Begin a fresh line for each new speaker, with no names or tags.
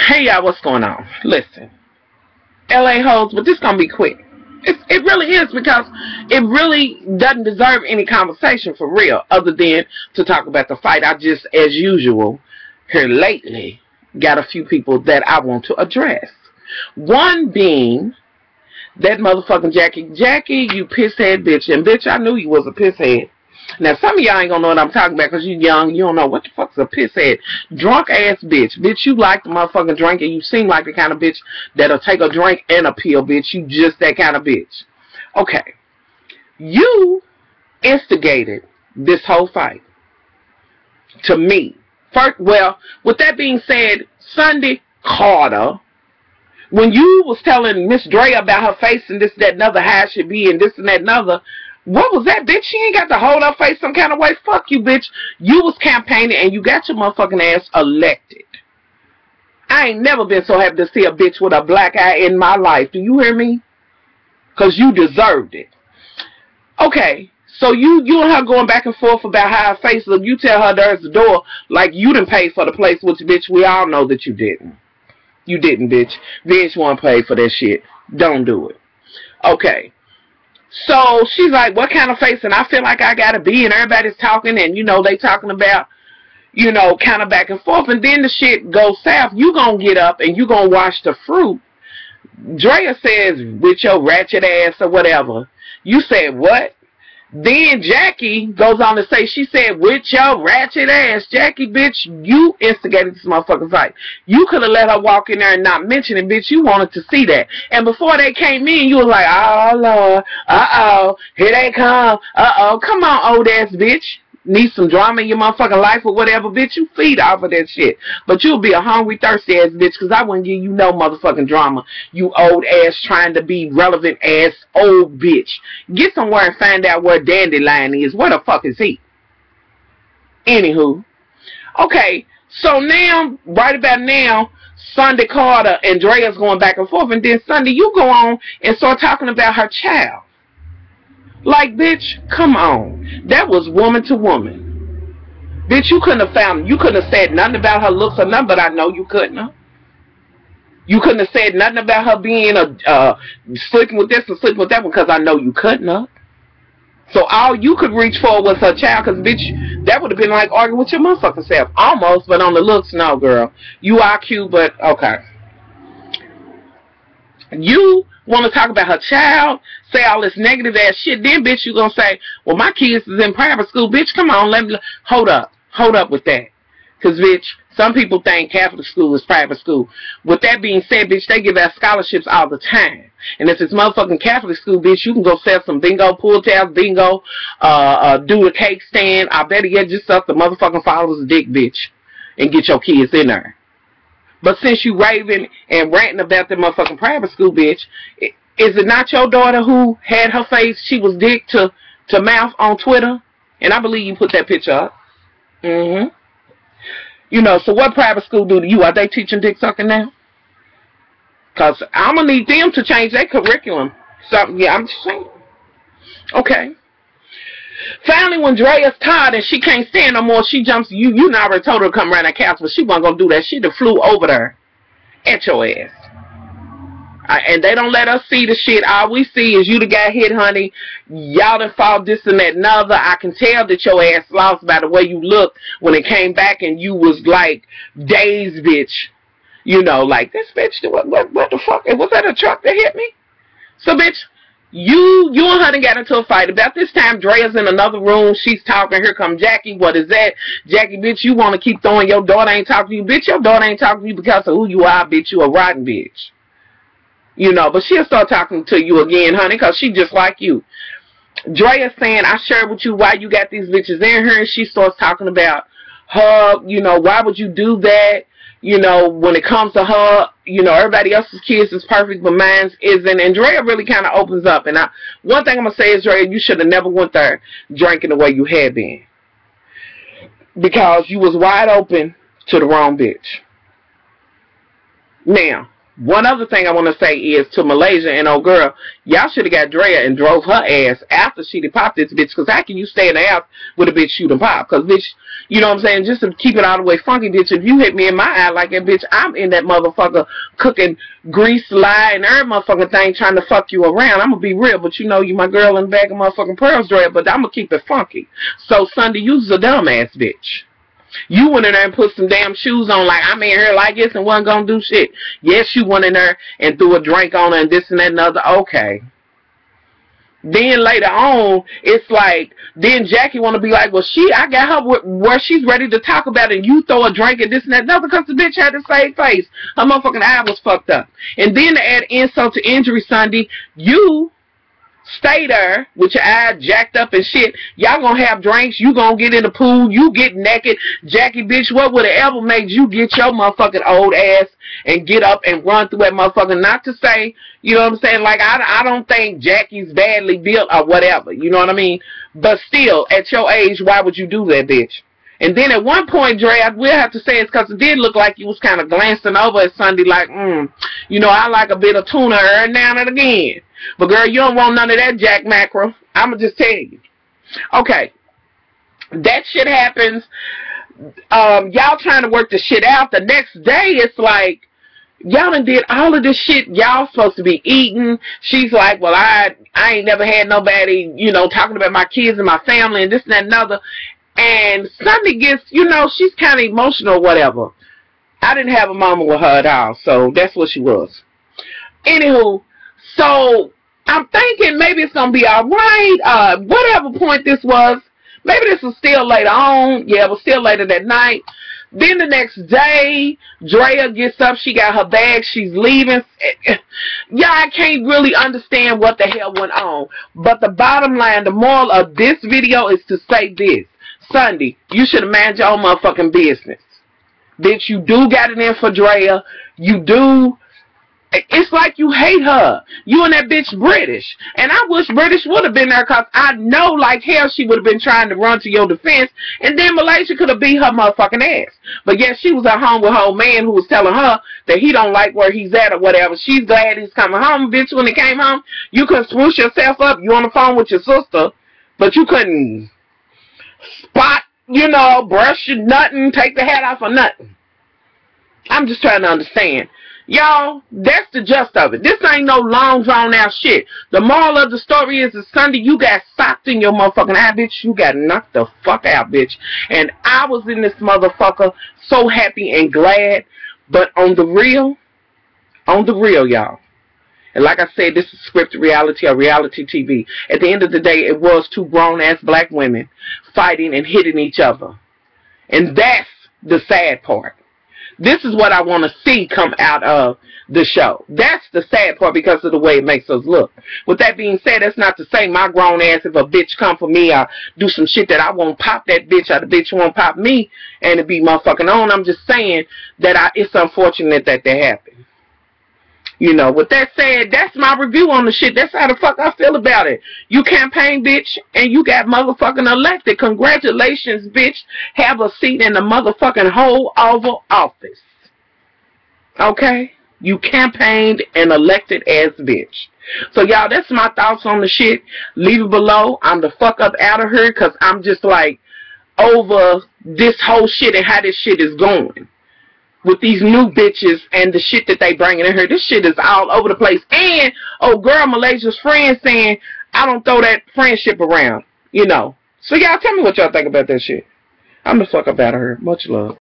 Hey y'all, what's going on? Listen, LA hoes, but this gonna be quick. It really is, because it really doesn't deserve any conversation for real, other than to talk about the fight. I just, as usual, here lately, got a few people that I want to address. One being that motherfucking Jackie. Jackie, you pisshead bitch. And bitch, I knew you was a pisshead. Now, some of y'all ain't gonna know what I'm talking about because you young. You don't know what the fuck's a pisshead. Drunk ass bitch. Bitch, you like the motherfucking drink, and you seem like the kind of bitch that'll take a drink and a pill, bitch. You just that kind of bitch. Okay. You instigated this whole fight. To me. First, well, with that being said, Sunday Carter, when you was telling Miss Dre about her face and this, that, and other, how it should be, and this and that and other, what was that, bitch? She ain't got to hold her face some kind of way. Fuck you, bitch. You was campaigning and you got your motherfucking ass elected. I ain't never been so happy to see a bitch with a black eye in my life. Do you hear me? Because you deserved it. Okay, so you and her going back and forth about how her face look. You tell her there's the door like you done paid for the place, which, bitch, we all know that you didn't. You didn't, bitch. Bitch won't pay for that shit. Don't do it. Okay. So she's like, what kind of face? And I feel like I gotta be, and everybody's talking, and you know, they talking about, you know, kind of back and forth, and then the shit goes south. You gonna get up and you gonna wash the fruit. Drea says, with your ratchet ass or whatever. You said, what? Then Jackie goes on to say, she said, with your ratchet ass. Jackie, bitch, you instigated this motherfucking fight. You could have let her walk in there and not mention it, bitch. You wanted to see that. And before they came in, you was like, oh, Lord, uh-oh, here they come, uh-oh. Come on, old ass bitch. Need some drama in your motherfucking life or whatever, bitch. You feed off of that shit. But you'll be a hungry, thirsty ass bitch, because I wouldn't give you no motherfucking drama. You old ass trying to be relevant ass old bitch. Get somewhere and find out where Dandelion is. Where the fuck is he? Anywho. Okay, so now, right about now, Sunday Carter and Drea's going back and forth, and then Sunday you go on and start talking about her child. Like, bitch, come on. That was woman to woman. Bitch, you couldn't have said nothing about her looks or nothing, but I know you couldn't have. You couldn't have said nothing about her being sleeping with this or sleeping with that one, because I know you couldn't have. So all you could reach for was her child, because, bitch, that would have been like arguing with your motherfucking self. Almost, but on the looks, no, girl. You are cute, but okay. You want to talk about her child, say all this negative ass shit, then, bitch, you gonna say, well, my kids is in private school. Bitch, come on, hold up with that. Because, bitch, some people think Catholic school is private school. With that being said, bitch, they give out scholarships all the time. And if it's motherfucking Catholic school, bitch, you can go sell some bingo, pool tails, bingo, do a cake stand. I better get just suck the motherfucking father's dick, bitch, and get your kids in there. But since you raving and ranting about the motherfucking private school, bitch, is it not your daughter who had her face, she was dick to mouth on Twitter? And I believe you put that picture up. Mm-hmm. You know, so what private school do to you? Are they teaching dick sucking now? Because I'm going to need them to change their curriculum. So, yeah, I'm just saying. Okay. Finally, when Drea's tired and she can't stand no more, she jumps. You already told her to come around that couch, but she wasn't going to do that. She done flew over there at your ass. And they don't let us see the shit. All we see is you the guy hit, honey. Y'all done fought this and that and other. I can tell that your ass lost by the way you looked when it came back and you was like, dazed, bitch. You know, like, this bitch, what the fuck? Was that a truck that hit me? So, bitch, you and her done got into a fight. About this time, Drea's in another room. She's talking. Here come Jackie. What is that? Jackie, bitch, you want to keep throwing your daughter ain't talking to you. Bitch, your daughter ain't talking to you because of who you are, bitch. You a rotten bitch. You know, but she'll start talking to you again, honey, because she just like you. Drea's saying, I shared with you why you got these bitches in here, and she starts talking about her, you know, why would you do that? You know, when it comes to her, you know, everybody else's kids is perfect, but mine's isn't. And Drea really kind of opens up. And one thing I'm going to say is, Drea, you should have never went there drinking the way you had been. Because you was wide open to the wrong bitch. Now, One other thing I want to say is to Malaysia and old girl, y'all should have got Drea and drove her ass after she done popped this bitch. Because how can you stay in the house with a bitch you done pop? Because, bitch, you know what I'm saying? Just to keep it all the way funky, bitch, if you hit me in my eye like that, bitch, I'm in that motherfucker cooking grease, lye, and every motherfucking thing trying to fuck you around. I'm going to be real, but you know you my girl in the bag of motherfucking pearls, Drea, but I'm going to keep it funky. So, Sunday, you's a dumbass bitch. You went in there and put some damn shoes on like I'm in here like this and wasn't gonna do shit. Yes, you went in there and threw a drink on her and this and that and other. Okay. Then later on, it's like, then Jackie want to be like, well, I got her where she's ready to talk about it and you throw a drink and this and that and other because the bitch had the same face. Her motherfucking eye was fucked up. And then to add insult to injury, Sunday, you stay there with your eye jacked up and shit. Y'all gonna have drinks. You gonna get in the pool. You get naked. Jackie, bitch, what would have ever made you get your motherfucking old ass and get up and run through that motherfucker? Not to say, you know what I'm saying, like, I don't think Jackie's badly built or whatever. You know what I mean? But still, at your age, why would you do that, bitch? And then at one point, Dre, I will have to say it's because it did look like you was kind of glancing over at Sunday like, you know, I like a bit of tuna every now and again. But, girl, you don't want none of that jack mackerel. I'm going to just tell you. Okay. That shit happens. Y'all trying to work the shit out. The next day, it's like, y'all done did all of this shit. Y'all supposed to be eating. She's like, well, I ain't never had nobody, you know, talking about my kids and my family and this and that and other. And Sunday gets, you know, she's kind of emotional or whatever. I didn't have a mama with her at all, so that's what she was. Anywho, so I'm thinking maybe it's going to be all right. Whatever point this was, maybe this was still later on. Yeah, it was still later that night. Then the next day, Drea gets up. She got her bag. She's leaving. Yeah, I can't really understand what the hell went on. But the bottom line, the moral of this video is to say this. Sunday, you should have minded your own motherfucking business. Bitch, you do got it in for Drea. You do. It's like you hate her. You and that bitch British. And I wish British would have been there because I know like hell she would have been trying to run to your defense. And then Malaysia could have beat her motherfucking ass. But yes, she was at home with her old man who was telling her that he don't like where he's at or whatever. She's glad he's coming home. Bitch, when he came home, you could spruce yourself up. You on the phone with your sister. But you couldn't spot, you know, brush your nothing, take the hat off or nothing. I'm just trying to understand. Y'all, that's the gist of it. This ain't no long drawn out shit. The moral of the story is that Sunday you got socked in your motherfucking eye, bitch. You got knocked the fuck out, bitch. And I was in this motherfucker so happy and glad. But on the real, y'all. And like I said, this is scripted reality or reality TV. At the end of the day, it was two grown-ass black women fighting and hitting each other. And that's the sad part. This is what I want to see come out of the show. That's the sad part because of the way it makes us look. With that being said, that's not to say my grown ass, if a bitch come for me or do some shit that I won't pop that bitch or the bitch won't pop me and it be motherfucking on. I'm just saying that it's unfortunate that happened. You know, with that said, that's my review on the shit. That's how the fuck I feel about it. You campaign, bitch, and you got motherfucking elected. Congratulations, bitch. Have a seat in the motherfucking whole Oval Office. Okay? You campaigned and elected as bitch. So, y'all, that's my thoughts on the shit. Leave it below. I'm the fuck up out of here because I'm just, like, over this whole shit and how this shit is going. With these new bitches and the shit that they bringing in here. This shit is all over the place. And, oh girl, Malaysia's friend saying, I don't throw that friendship around. You know. So y'all tell me what y'all think about that shit. I'm the fuck up out of here. Much love.